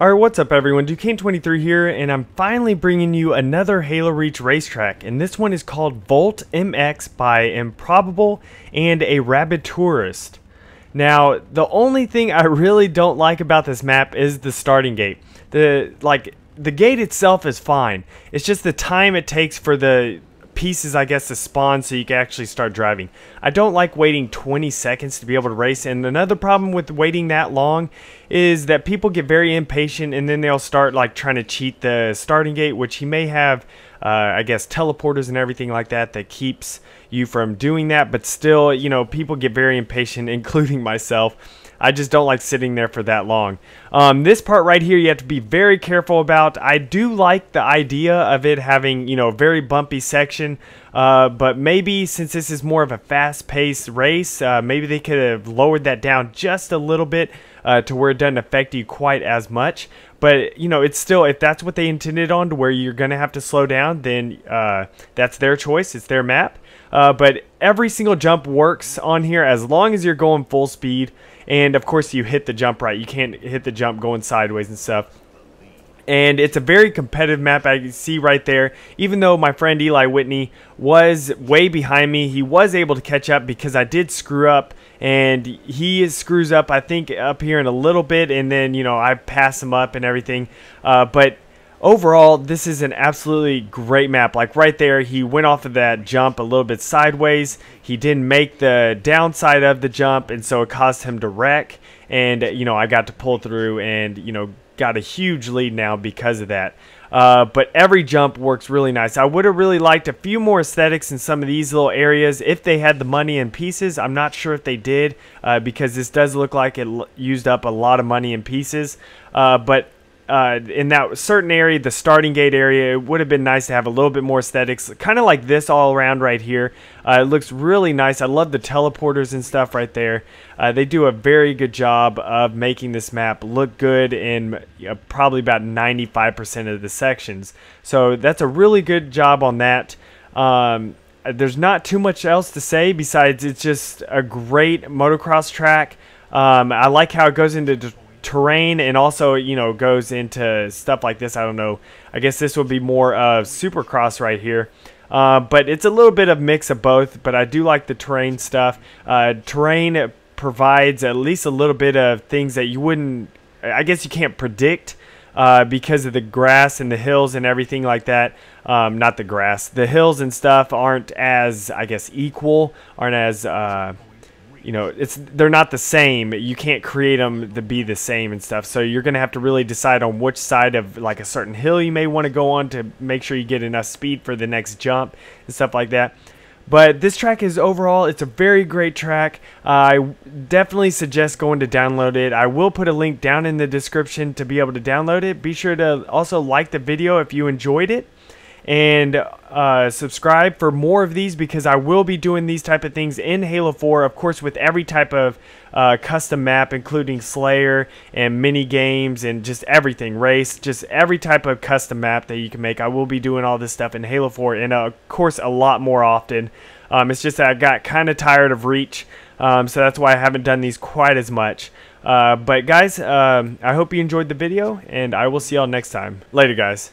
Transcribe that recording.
Alright, what's up everyone, Duquesne23 here, and I'm finally bringing you another Halo Reach racetrack, and this one is called Volt MX by ImpROBable and a Rabid Tourist. Now, the only thing I really don't like about this map is the starting gate. The gate itself is fine, it's just the time it takes for the pieces, I guess, to spawn so you can actually start driving. I don't like waiting 20 seconds to be able to race, and another problem with waiting that long is that people get very impatient and then they'll start like trying to cheat the starting gate, which he may have I guess teleporters and everything like that that keeps you from doing that, but still, you know, people get very impatient, including myself. I just don't like sitting there for that long. This part right here you have to be very careful about. I do like the idea of it having, you know, a very bumpy section, but maybe since this is more of a fast-paced race, maybe they could have lowered that down just a little bit to where it doesn't affect you quite as much. But, you know, it's still, if that's what they intended on, to where you're going to have to slow down, then that's their choice. It's their map. But every single jump works on here as long as you're going full speed. And, of course, you hit the jump right. You can't hit the jump going sideways and stuff. And it's a very competitive map, I see right there. Even though my friend Eli Whitney was way behind me, he was able to catch up because I did screw up. And he screws up, I think, up here in a little bit. And then, you know, I pass him up and everything. But overall, this is an absolutely great map. Like right there, he went off of that jump a little bit sideways. He didn't make the downside of the jump, and so it caused him to wreck. And, you know, I got to pull through and, you know, got a huge lead now because of that. But every jump works really nice. I would have really liked a few more aesthetics in some of these little areas if they had the money and pieces. I'm not sure if they did because this does look like it used up a lot of money and pieces. But in that certain area, the starting gate area, it would have been nice to have a little bit more aesthetics, kind of like this all around right here. It looks really nice. I love the teleporters and stuff right there. They do a very good job of making this map look good in probably about 95% of the sections. So that's a really good job on that. There's not too much else to say besides it's just a great motocross track. I like how it goes into terrain and also, you know, goes into stuff like this. I don't know, I guess this would be more of supercross right here, but it's a little bit of mix of both. But I do like the terrain stuff. Terrain provides at least a little bit of things that you wouldn't, I guess you can't predict because of the grass and the hills and everything like that. Not the grass, the hills and stuff aren't as, I guess, equal, aren't as you know, they're not the same. You can't create them to be the same and stuff. So you're going to have to really decide on which side of like a certain hill you may want to go on to make sure you get enough speed for the next jump and stuff like that. But this track is overall, it's a very great track. I definitely suggest going to download it. I will put a link down in the description to be able to download it. Be sure to also like the video if you enjoyed it. And subscribe for more of these because I will be doing these type of things in Halo 4, of course, with every type of custom map, including Slayer and mini games and just everything, race, just every type of custom map that you can make. I will be doing all this stuff in Halo 4 and of course a lot more often. It's just that I got kind of tired of Reach, so that's why I haven't done these quite as much. But guys, I hope you enjoyed the video, and I will see y'all next time. Later, guys.